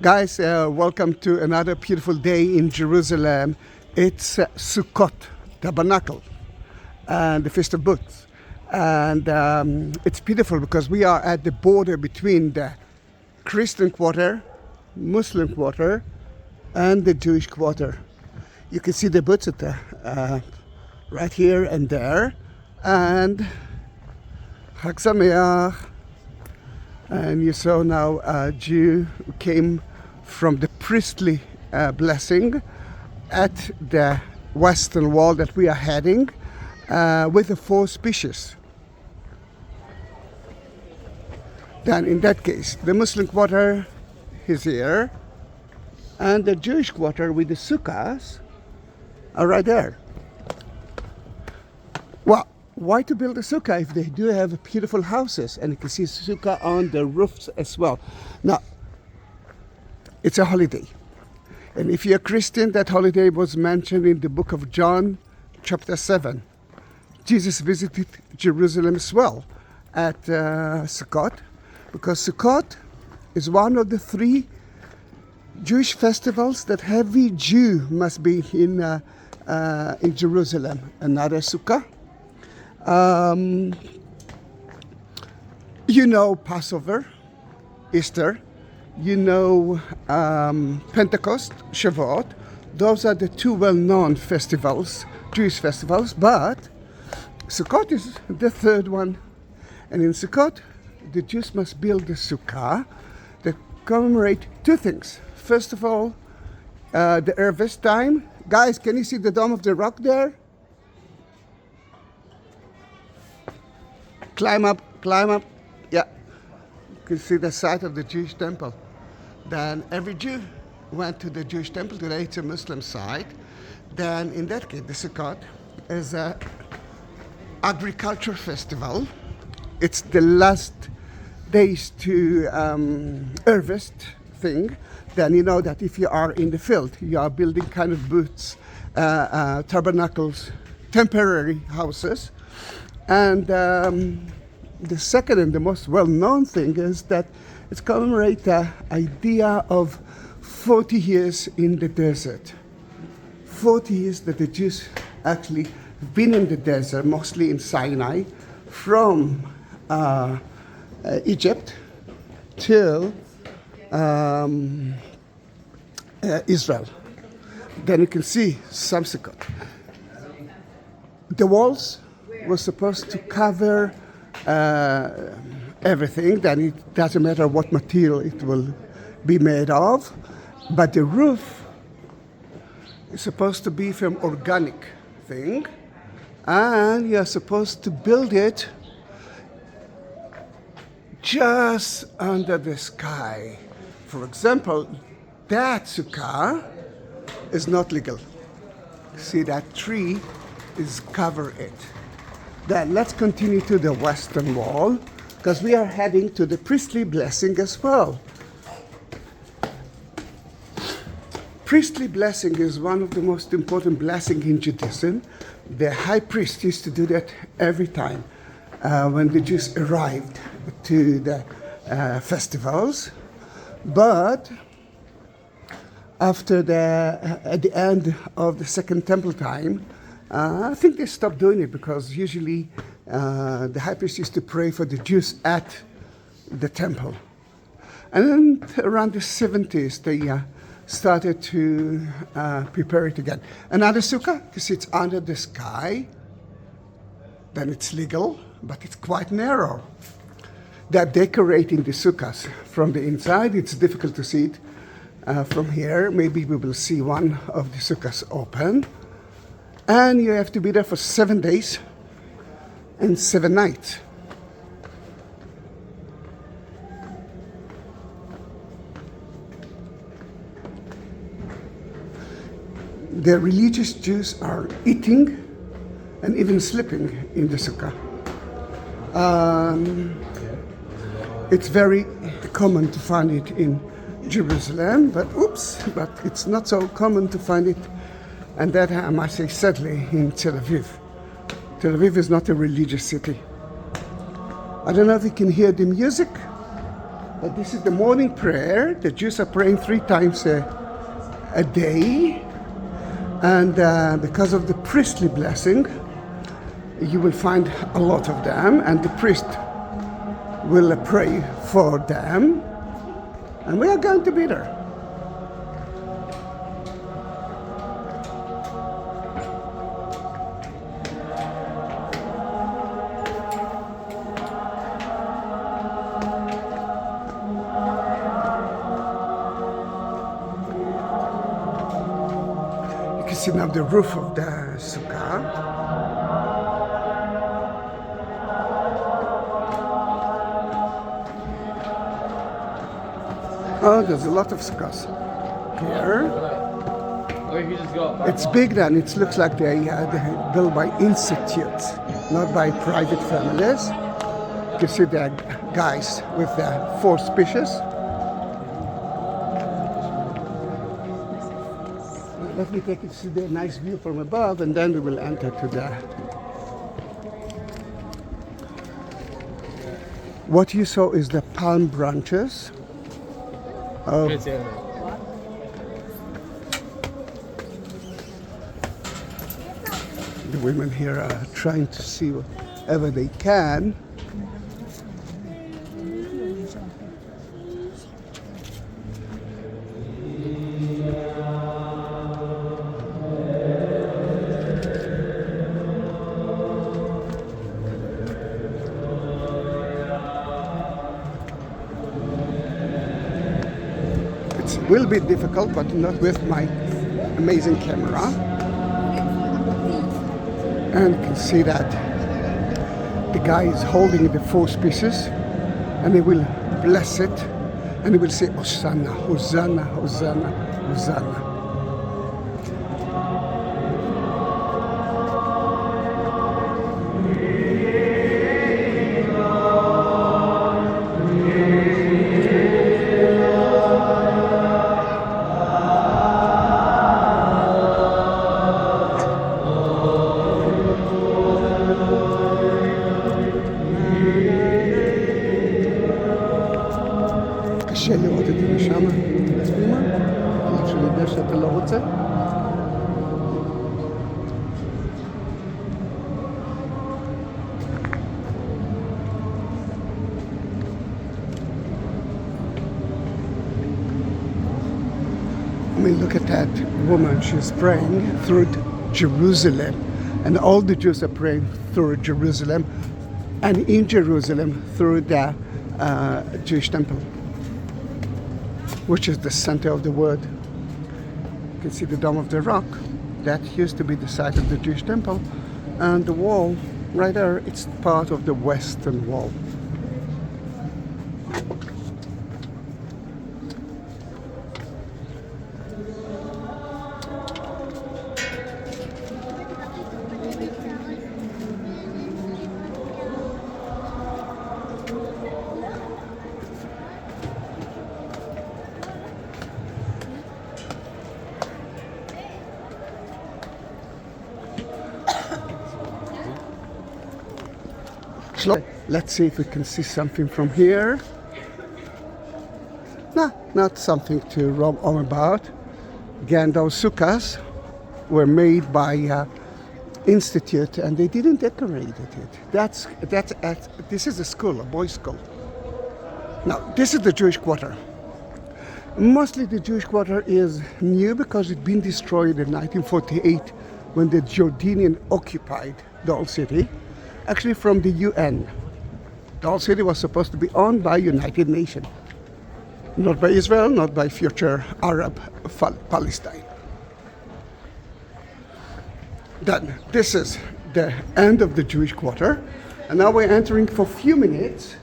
Guys, welcome to another beautiful day in Jerusalem. It's Sukkot, Tabernacle, and the Feast of Booths. And it's beautiful because we are at the border between the Christian quarter, Muslim quarter, and the Jewish quarter. You can see the booths at right here and there. And Chag Sameach. And you saw now a Jew who came from the priestly blessing at the western wall that we are heading with the 4 species. Then in that case, the Muslim quarter is here, and the Jewish quarter with the sukkahs are right there. Well, why to build a sukkah if they do have beautiful houses? And you can see sukkah on the roofs as well. Now, it's a holiday. And if you're a Christian, that holiday was mentioned in the book of John, chapter 7. Jesus visited Jerusalem as well at Sukkot, because Sukkot is one of the 3 Jewish festivals that every Jew must be in Jerusalem. Another Sukkah. You know Passover, Easter, you know Pentecost, Shavuot. Those are the 2 well-known festivals, Jewish festivals, but Sukkot is the 3rd one. And in Sukkot, the Jews must build a sukkah that commemorate 2 things. First of all, the harvest time. Guys, can you see the Dome of the Rock there? Climb up. Yeah, you can see the site of the Jewish temple. Then every Jew went to the Jewish temple. Today it's a Muslim site. Then in that case, the Sukkot is an agriculture festival. It's the last days to harvest thing. Then you know that if you are in the field, you are building kind of booths, tabernacles, temporary houses. And the second and the most well-known thing is that it commemorates the idea of 40 years in the desert. 40 years that the Jews actually have been in the desert, mostly in Sinai, from Egypt till Israel. Then you can see some Sukkot. The walls was supposed to cover everything. Then it doesn't matter what material it will be made of, but the roof is supposed to be from organic thing, and you're supposed to build it just under the sky. For example, that sukkah is not legal. See, that tree is cover it. Then let's continue to the western wall, because we are heading to the priestly blessing as well. Priestly blessing is one of the most important blessings in Judaism. The high priest used to do that every time when the Jews arrived to the festivals. But after at the end of the Second Temple time, I think they stopped doing it because usually the high priest used to pray for the Jews at the temple. And then around the 70s, they started to prepare it again. Another sukkah, because it's under the sky, then it's legal, but it's quite narrow. They're decorating the sukkahs from the inside. It's difficult to see it from here. Maybe we will see one of the sukkahs open. And you have to be there for 7 days and 7 nights. The religious Jews are eating and even sleeping in the sukkah. It's very common to find it in Jerusalem, but it's not so common to find it, and that I must say sadly, in Tel Aviv. Tel Aviv is not a religious city. I don't know if you can hear the music But this is the morning prayer. The Jews are praying 3 times a day. And because of the priestly blessing, you will find a lot of them. And the priest will pray for them. And we are going to be there. You can see now the roof of the sukkah. Oh, there's a lot of sukkahs here. It's big then. It looks like they're built by institutes, not by private families. You can see the guys with the 4 species. Let me take you to see the nice view from above, and then we will enter to the... What you saw is the palm branches. Oh. The women here are trying to see whatever they can. It will be difficult, but not with my amazing camera. And you can see that the guy is holding the 4 species, and he will bless it, and he will say, Hosanna, Hosanna, Hosanna, Hosanna. קשה לראות את זה משם, אבל כשאני יודע שאתה לא רוצה. I mean, look at that woman. She's praying through Jerusalem, and all the Jews are praying through Jerusalem, and in Jerusalem through the Jewish temple, which is the center of the world. You can see the Dome of the Rock. That used to be the site of the Jewish temple, and the wall right there, it's part of the Western Wall. Let's see if we can see something from here. No, not something to roam on about. Again, those sukkahs were made by institute, and they didn't decorate it. This is a school, a boys' school. Now, this is the Jewish quarter. Mostly the Jewish quarter is new because it's been destroyed in 1948 when the Jordanians occupied the old city, actually from the UN. The whole city was supposed to be owned by United Nations, not by Israel, not by future Arab Palestine. Then this is the end of the Jewish quarter, and now we're entering for a few minutes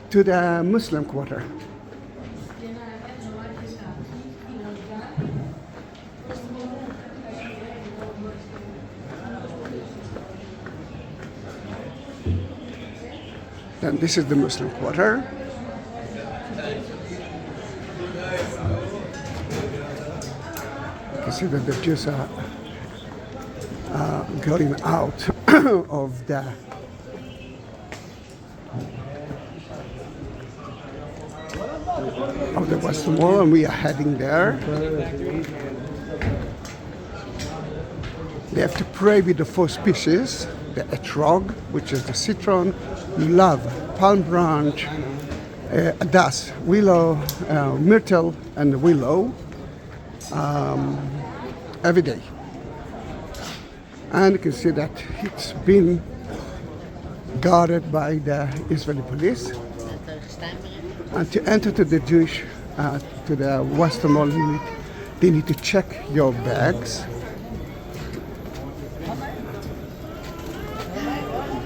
to the Muslim quarter. And this is the Muslim quarter. You can see that the Jews are going out of the the Western Wall, and we are heading there. They have to pray with the 4 species, the etrog, which is the citron, lulav, palm branch, adas, willow, myrtle, and the willow every day. And you can see that it's been guarded by the Israeli police. And to enter to the Jewish, to the Western Wall, they need to check your bags.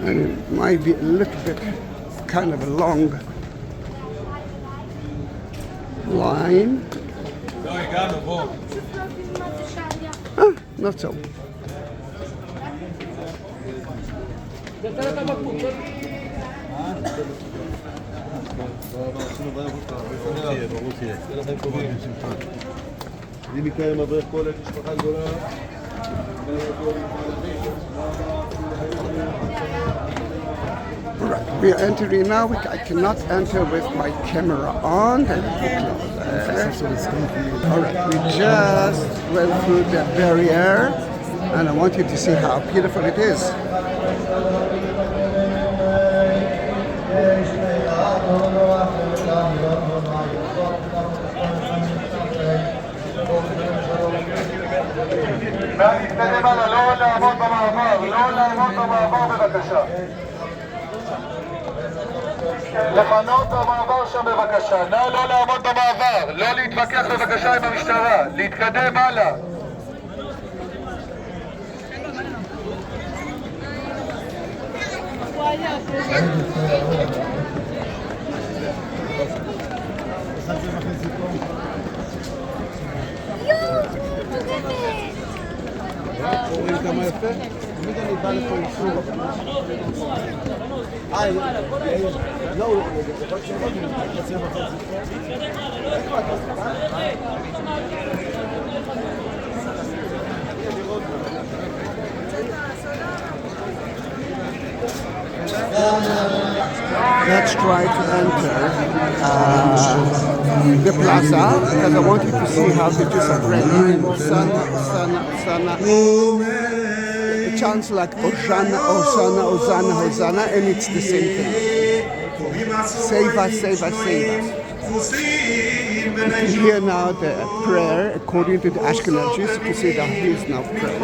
And it might be a little bit kind of a long line. Not so. Right, we are entering now. I cannot enter with my camera on. Alright, we just went through the barrier, and I want you to see how beautiful it is. לפנות במעבר שם בבקשה, נא לא לעמוד במעבר, לא להתווכח בבקשה עם המשטרה, להתקדם הלאה. רואים כמה יפה? תמיד אני בא לפה אישור. לא, הוא יכול לשנות, הוא חצי וחצי. Let's try to enter the plaza, because I want you to see how the Jews are praying. Sana. It sounds like Hosanna, Hosanna, Hosanna, Hosanna, and it's the same thing. Save us, save us, save us. You can hear now the prayer according to the Ashkenazis. You can see that he is now praying.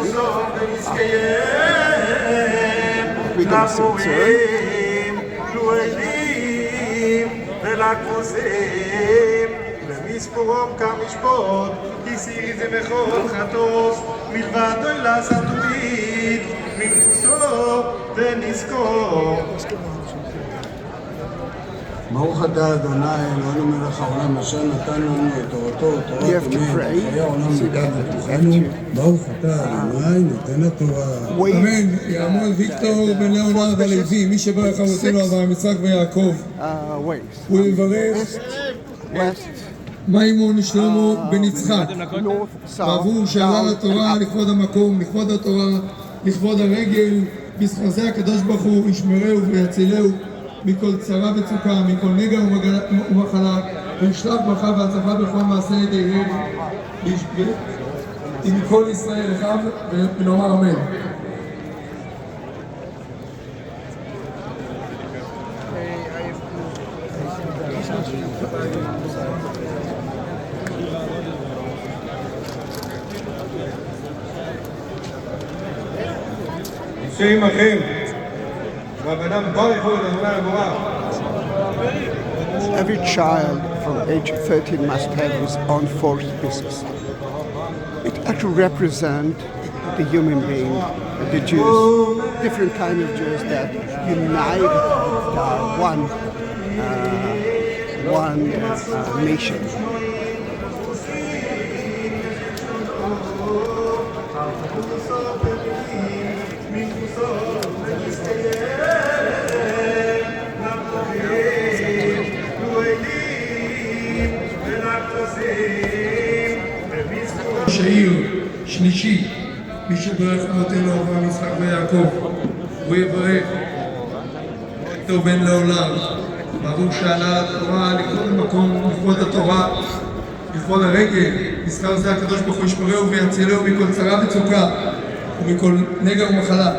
We're going to sing soon. ולכבושים, ומספורם כמשפוט, כי סירי זה מכל חטוף, מלבד אוי לסתורית, מנפסו ונזכור. ברוך אתה אדוני אלוהינו מלך העולם אשר נתן לנו את תורתו תורת אמת חיי העולם נגד לתוכנו ברוך אתה אדוני נותן התורה אמן. יעמוד ויקטור בן ליאונרד הלוי מי שברך אבותינו אברהם יצחק ויעקב הוא יברך מימון שלמה בן יצחק בעבור שעלה לתורה לכבוד המקום לכבוד התורה לכבוד הרגל בזכוזה הקדוש ברוך הוא ישמרהו ויצילהו מכל צרה וצוקה, מכל נגע ומחלה, וישלח ברכה והצלחה בכל מעשה ידיהם, עם כל ישראל אחד, ונאמר אמן. שם אחים. Every child from age 13 must have his own 4 species. It actually represents the human being, the Jews, different kind of Jews that unite one nation. שעיר שלישי מי שברך אבותינו אברהם יצחק ויעקב הוא יברך טוב בן לעולם ברוך שעלה התורה לכבוד המקום, לכבוד התורה, לכבוד הרגל. נזכר זה הקדוש ברוך הוא ישמרהו ויצילהו מכל צרה וצוקה ומכל נגע ומחלה,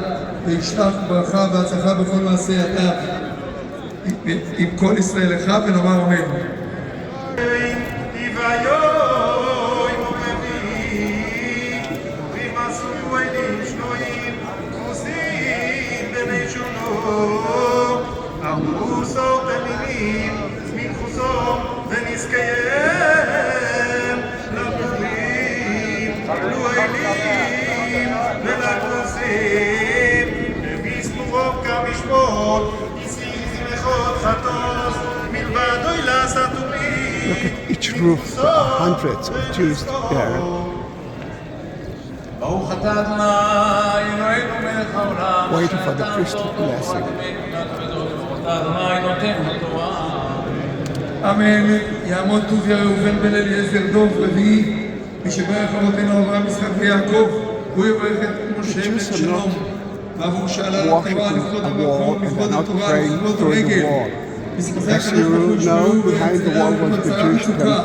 וישלח ברכה והצלחה בכל מעשה ידיו עם כל ישראל לך, ונאמר אמן. Look at each roof, there are hundreds of Jews there. Waiting for the priestly blessing. אמן. יעמוד טוביה ראובן בן אליעזר דוב רביעי, משברך אבותינו אברהם יצחק ויעקב, הוא יברך את משה בן שלום, ועבור שעלה לתורה לכבוד המקום, לכבוד התורה, לכבוד הרגל. בזכותי הקדוש ברוך הוא ישמרהו ויצילהו מכל צרה וצוקה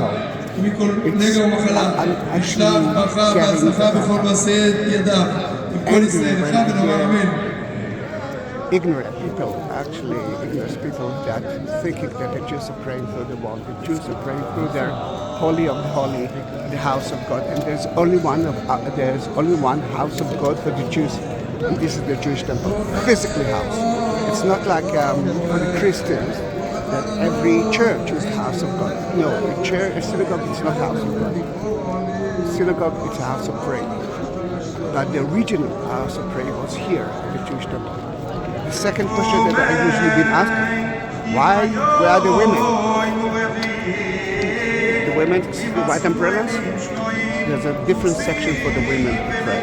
ומכל נגע ומחלה, ישלח ברכה והצלחה בכל מעשה ידיו עם כל ישראל לך, ונאמר אמן. Ignorant people, actually ignorant people that thinking that the Jews are praying through the wall. The Jews are praying through their holy of the holy, the house of God, and there's only one house of God for the Jews, and this is the Jewish temple, physically house. It's not like for the Christians that every church is the house of God. No, a synagogue is not house of God. Synagogue is a house of prayer, but the original house of prayer was here at the Jewish temple. The second question that I usually been asked, where are the women? The women with white umbrellas? There's a different section for the women to pray.